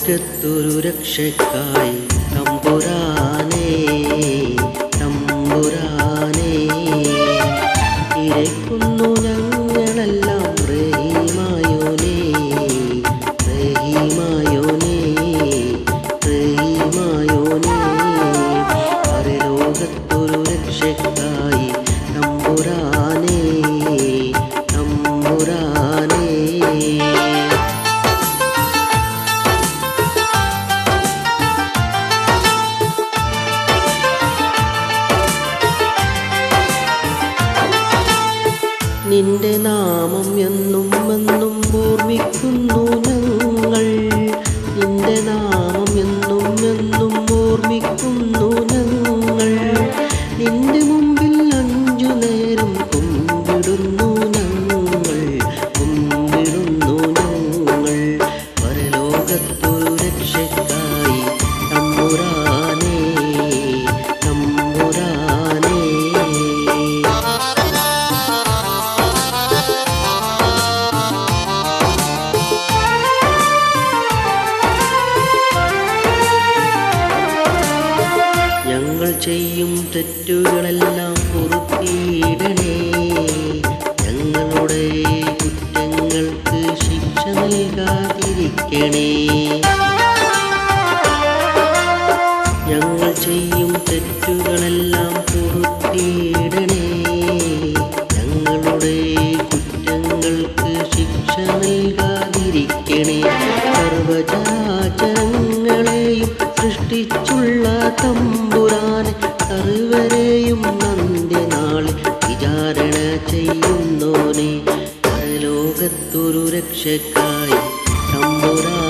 ലോകത്തൊരു രക്ഷക്കായി തമ്പുരാനേ തമ്പുരാനേ ഇരയ്ക്കുന്നു ഞങ്ങളെല്ലാം റഹീമായോനേ റഹീമായോനേ റഹീമായോനേ പരലോകത്തൊരു രക്ഷക്കായി തമ്പുരാനേ തമ്പുരാനേ നിന്റെ നാമം എന്നും എന്നും ഓർമ്മിക്കുന്നു ഞങ്ങൾ നിന്റെ നാമം എന്നും എന്നും ഓർമ്മിക്കുന്നു ഞങ്ങൾ നിന്റെ മുമ്പിൽ 5 നേരം കുമ്പിടുന്നു ഞങ്ങൾ കുമ്പിടുന്നു ഞങ്ങൾ പരലോകത്തൊരു രക്ഷക്കായി തമ്പുരാനേ തമ്പുരാനേ ഞങ്ങൾ ചെയ്യും തെറ്റുകളെല്ലാം പൊറുത്തിയിടണേ ഞങ്ങളുടെ കുറ്റങ്ങൾക്ക് ശിക്ഷ നൽകാതിരിക്കണേ ഞങ്ങൾ ചെയ്യും തെറ്റുകളെല്ലാം പൊറുത്തിയിടണേ ഞങ്ങളുടെ കുറ്റങ്ങൾക്ക് ശിക്ഷ നൽകാതിരിക്കണേ സർവചരാചരങ്ങളെയും സൃഷ്ടിച്ചുള്ള തമ്പുരാനെ സർവരെയും അന്ത്യനാളിൽ വിചാരണ ചെയ്യുന്നോനെ പരലോകത്തൊരു രക്ഷക്കായി തമ്പുരാൻ